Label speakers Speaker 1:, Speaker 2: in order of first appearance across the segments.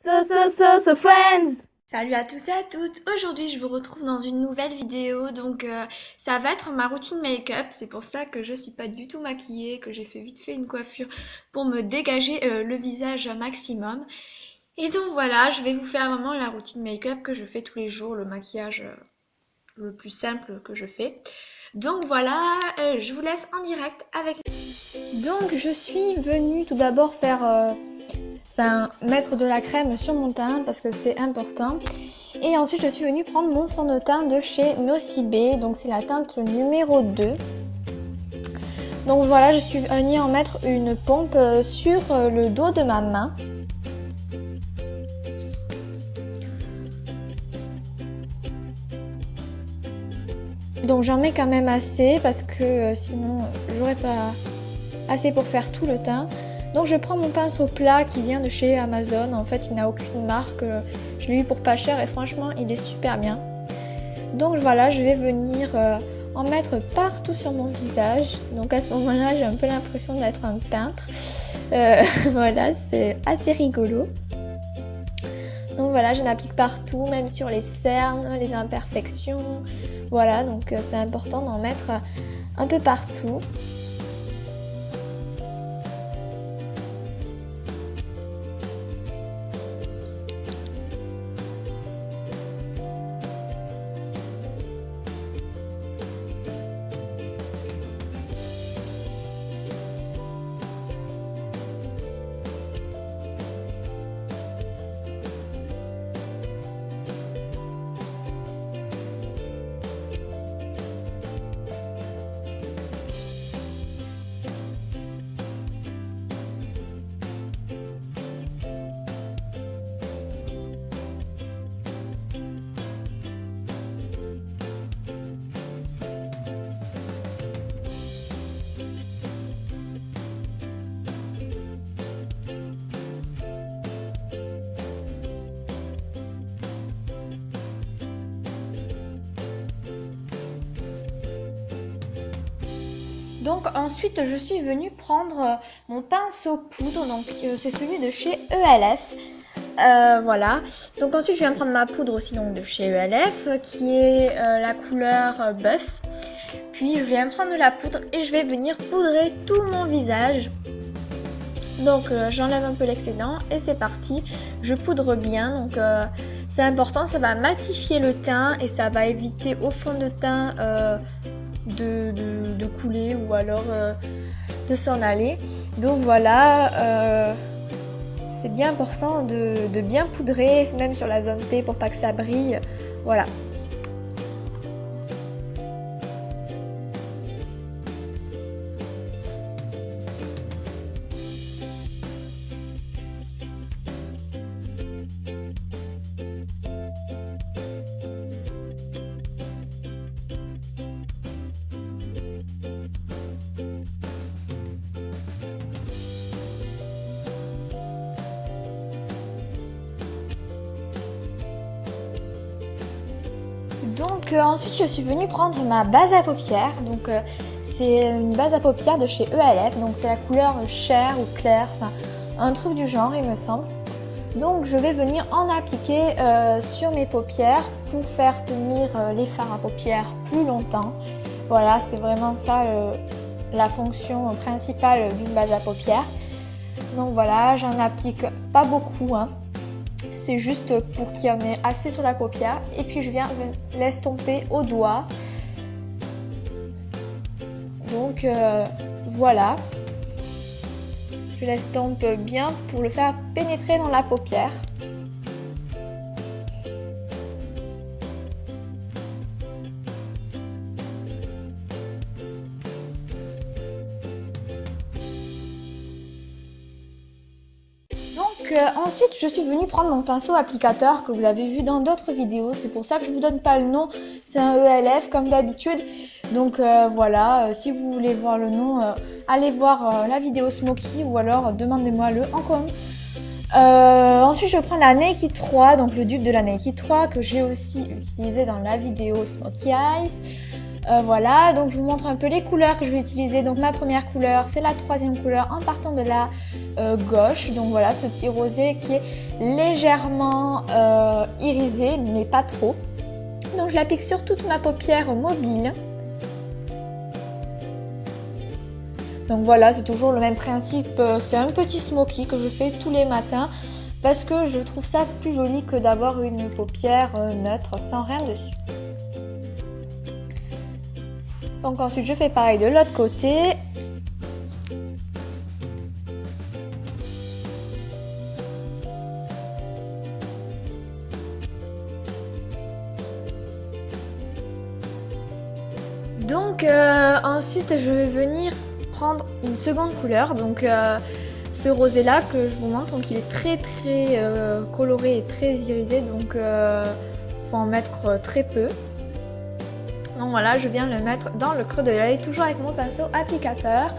Speaker 1: So friends.
Speaker 2: Salut à tous et à toutes. Aujourd'hui je vous retrouve dans une nouvelle vidéo. Donc ça va être ma routine make-up. C'est pour ça que je suis pas du tout maquillée, que j'ai fait vite fait une coiffure pour me dégager le visage un maximum. Et donc voilà, je vais vous faire vraiment la routine make-up que je fais tous les jours, le maquillage le plus simple que je fais. Donc voilà, je vous laisse en direct avec. Donc je suis venue tout d'abord mettre de la crème sur mon teint parce que c'est important. Et ensuite je suis venue prendre mon fond de teint de chez Nocibé, donc c'est la teinte numéro 2. Donc voilà, je suis venue en mettre une pompe sur le dos de ma main. Donc j'en mets quand même assez parce que sinon j'aurais pas assez pour faire tout le teint. Donc je prends mon pinceau plat qui vient de chez Amazon. En fait il n'a aucune marque, je l'ai eu pour pas cher et franchement il est super bien. Donc voilà, je vais venir en mettre partout sur mon visage. Donc à ce moment-là j'ai un peu l'impression d'être un peintre. Voilà, c'est assez rigolo. Donc voilà, j'en applique partout, même sur les cernes, les imperfections. Voilà, donc c'est important d'en mettre un peu partout. Donc ensuite je suis venue prendre mon pinceau poudre, donc c'est celui de chez ELF. Voilà, donc ensuite je viens prendre ma poudre aussi donc de chez ELF qui est la couleur Buff. Puis je viens prendre de la poudre et je vais venir poudrer tout mon visage. Donc j'enlève un peu l'excédent et c'est parti. Je poudre bien, donc c'est important, ça va matifier le teint et ça va éviter au fond de teint de couler ou alors de s'en aller. Donc voilà, c'est bien important de bien poudrer, même sur la zone T pour pas que ça brille. Voilà. Donc ensuite je suis venue prendre ma base à paupières. Donc c'est une base à paupières de chez ELF. Donc c'est la couleur chair ou clair, enfin un truc du genre il me semble. Donc je vais venir en appliquer sur mes paupières pour faire tenir les fards à paupières plus longtemps. Voilà, c'est vraiment ça la fonction principale d'une base à paupières. Donc voilà, j'en applique pas beaucoup, hein. C'est juste pour qu'il y en ait assez sur la paupière. Et puis je l'estomper au doigt. Donc voilà. Je l'estompe bien pour le faire pénétrer dans la paupière. Donc ensuite je suis venue prendre mon pinceau applicateur que vous avez vu dans d'autres vidéos, c'est pour ça que je ne vous donne pas le nom, c'est un ELF comme d'habitude. Donc voilà, si vous voulez voir le nom, allez voir la vidéo Smoky ou alors demandez-moi le en com. Ensuite je prends la Naked 3, donc le dupe de la Naked 3 que j'ai aussi utilisé dans la vidéo Smoky Eyes. Voilà, donc je vous montre un peu les couleurs que je vais utiliser. Donc ma première couleur, c'est la troisième couleur en partant de la gauche. Donc voilà, ce petit rosé qui est légèrement irisée, mais pas trop. Donc je l'applique sur toute ma paupière mobile. Donc voilà, c'est toujours le même principe, c'est un petit smoky que je fais tous les matins parce que je trouve ça plus joli que d'avoir une paupière neutre sans rien dessus. Donc ensuite je fais pareil de l'autre côté. Donc ensuite je vais venir prendre une seconde couleur, donc ce rosé là que je vous montre, donc il est très coloré et très irisé, donc faut en mettre très peu. Donc voilà, je viens le mettre dans le creux de l'œil, toujours avec mon pinceau applicateur.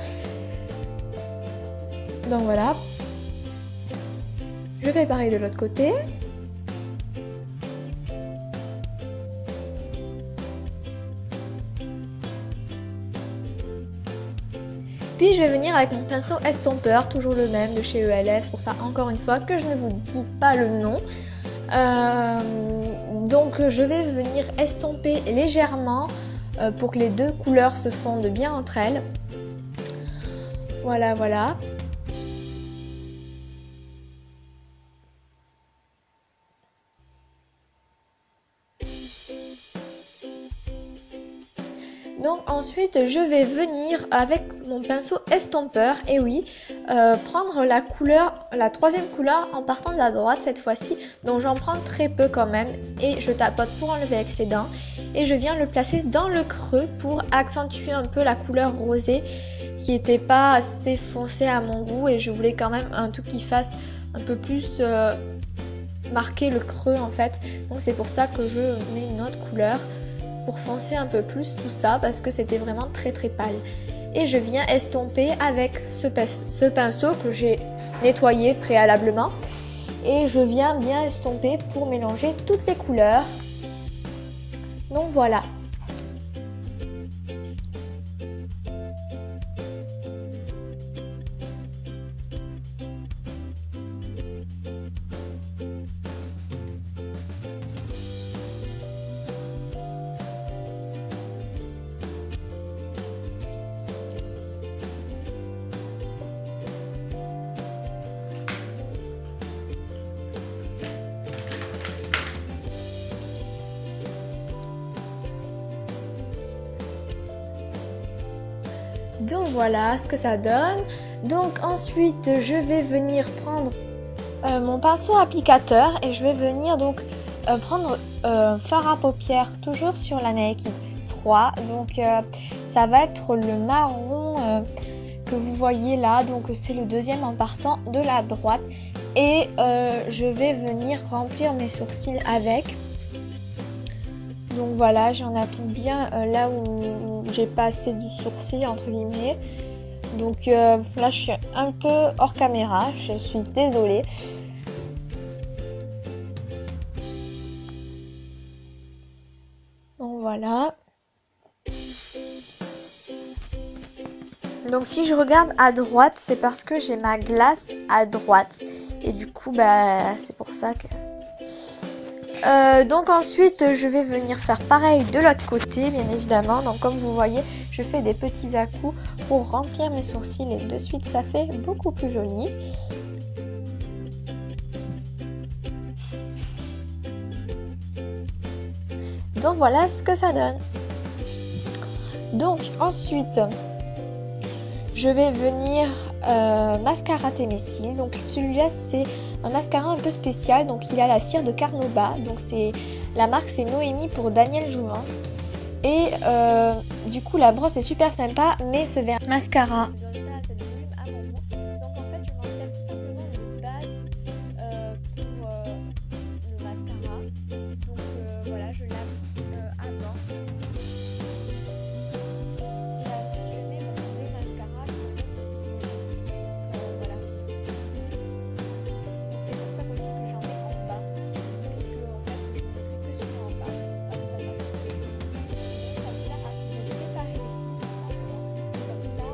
Speaker 2: Donc voilà, je fais pareil de l'autre côté. Puis je vais venir avec mon pinceau estompeur, toujours le même de chez ELF, pour ça encore une fois que je ne vous dis pas le nom. Donc je vais venir estomper légèrement pour que les deux couleurs se fondent bien entre elles. Voilà, voilà. Donc ensuite je vais venir avec mon pinceau estompeur, et oui, prendre la couleur, la troisième couleur en partant de la droite cette fois-ci. Donc j'en prends très peu quand même et je tapote pour enlever l'excédent. Et je viens le placer dans le creux pour accentuer un peu la couleur rosée qui n'était pas assez foncée à mon goût. Et je voulais quand même un truc qui fasse un peu plus marquer le creux en fait. Donc c'est pour ça que je mets une autre couleur, pour foncer un peu plus tout ça parce que c'était vraiment très pâle. Et je viens estomper avec ce pinceau que j'ai nettoyé préalablement, et je viens bien estomper pour mélanger toutes les couleurs. Donc voilà. Donc voilà ce que ça donne. Donc ensuite je vais venir prendre mon pinceau applicateur et je vais venir donc prendre fard à paupières toujours sur la Naked 3. Donc ça va être le marron que vous voyez là, donc c'est le deuxième en partant de la droite, et je vais venir remplir mes sourcils avec. Donc voilà, j'en applique bien là où j'ai pas assez du sourcil entre guillemets. Donc là je suis un peu hors caméra, je suis désolée. Donc voilà. Donc si je regarde à droite, c'est parce que j'ai ma glace à droite. Et du coup, bah c'est pour ça que... donc ensuite je vais venir faire pareil de l'autre côté bien évidemment. Donc comme vous voyez, je fais des petits à-coups pour remplir mes sourcils et de suite ça fait beaucoup plus joli. Donc voilà ce que ça donne. Donc ensuite je vais venir mascarater mes cils. Donc celui-là c'est un mascara un peu spécial, donc il a la cire de Carnauba, donc c'est la marque, c'est Noémie pour Daniel Jouvence. Et du coup la brosse est super sympa, mais ce verre mascara ne donne pas assez de volume à mon goût. Donc en fait je m'en sers tout simplement de base pour le mascara. Donc voilà, je l'applique avant. Et ensuite je mets mon vrai mascara. Voilà. C'est pour ça aussi que j'en mets en bas, puisque en fait je ne mettrai que celui en bas, ça passe trop. Ça me sert à séparer les cils tout simplement, comme ça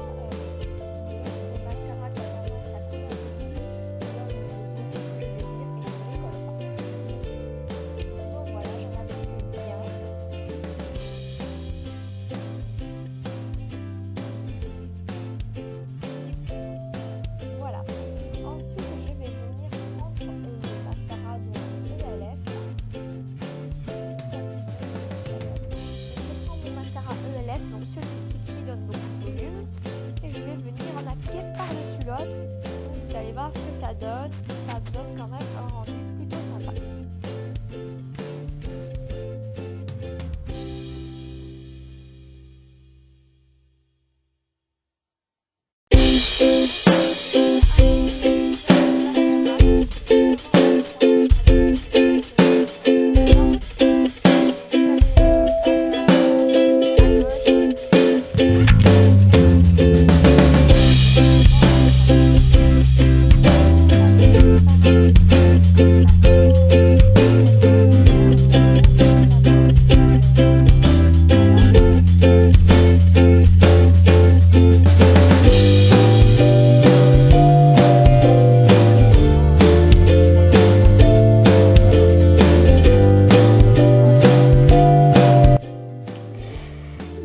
Speaker 2: allez voir ce que ça donne. Ça donne quand même un rendu plutôt sympa.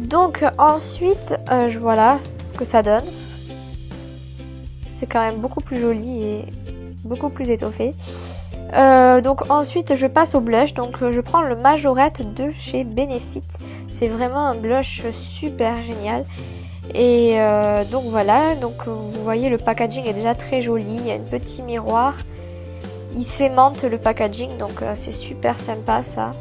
Speaker 2: Donc ensuite, voilà ce que ça donne. C'est quand même beaucoup plus joli et beaucoup plus étoffé. Donc ensuite, je passe au blush. Donc je prends le Majorette de chez Benefit. C'est vraiment un blush super génial. Et donc voilà. Donc vous voyez, le packaging est déjà très joli. Il y a un petit miroir. Il s'aimante le packaging, donc c'est super sympa ça.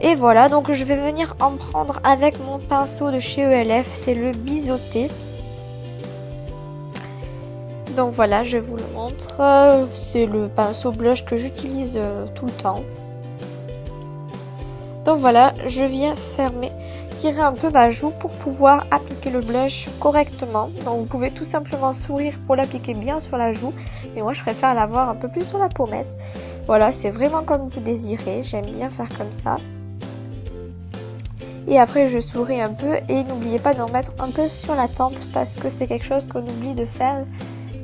Speaker 2: Et voilà, donc je vais venir en prendre avec mon pinceau de chez ELF, c'est le Biseauté. Donc voilà, je vous le montre, c'est le pinceau blush que j'utilise tout le temps. Donc voilà, je viens tirer un peu ma joue pour pouvoir appliquer le blush correctement. Donc vous pouvez tout simplement sourire pour l'appliquer bien sur la joue, mais moi je préfère l'avoir un peu plus sur la pommette. Voilà, c'est vraiment comme vous désirez, j'aime bien faire comme ça. Et après je souris un peu et n'oubliez pas d'en mettre un peu sur la tempe parce que c'est quelque chose qu'on oublie de faire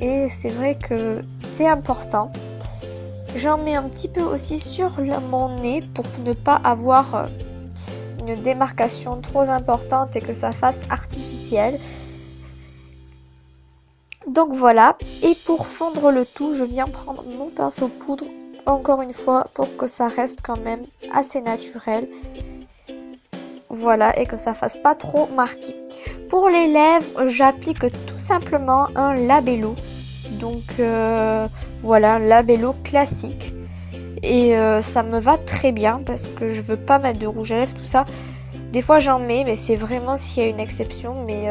Speaker 2: et c'est vrai que c'est important. J'en mets un petit peu aussi sur mon nez pour ne pas avoir une démarcation trop importante et que ça fasse artificiel. Donc voilà, et pour fondre le tout, je viens prendre mon pinceau poudre encore une fois pour que ça reste quand même assez naturel. Voilà, et que ça fasse pas trop marqué. Pour les lèvres, j'applique tout simplement un labello. Donc voilà, un labello classique. Et ça me va très bien parce que je veux pas mettre de rouge à lèvres, tout ça. Des fois j'en mets, mais c'est vraiment s'il y a une exception. Mais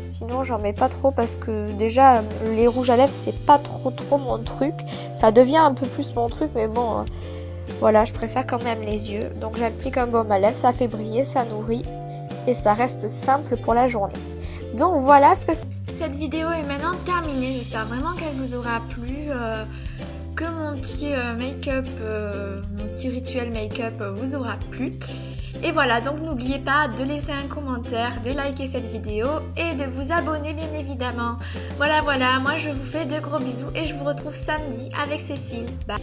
Speaker 2: sinon j'en mets pas trop parce que déjà les rouges à lèvres c'est pas trop mon truc. Ça devient un peu plus mon truc, mais bon... Voilà, je préfère quand même les yeux. Donc j'applique un baume à lèvres, ça fait briller, ça nourrit et ça reste simple pour la journée. Donc voilà ce que
Speaker 1: Cette vidéo est maintenant terminée. J'espère vraiment qu'elle vous aura plu. Que mon petit make-up, mon petit rituel make-up vous aura plu. Et voilà, donc n'oubliez pas de laisser un commentaire, de liker cette vidéo et de vous abonner bien évidemment. Voilà, moi je vous fais de gros bisous et je vous retrouve samedi avec Cécile. Bye.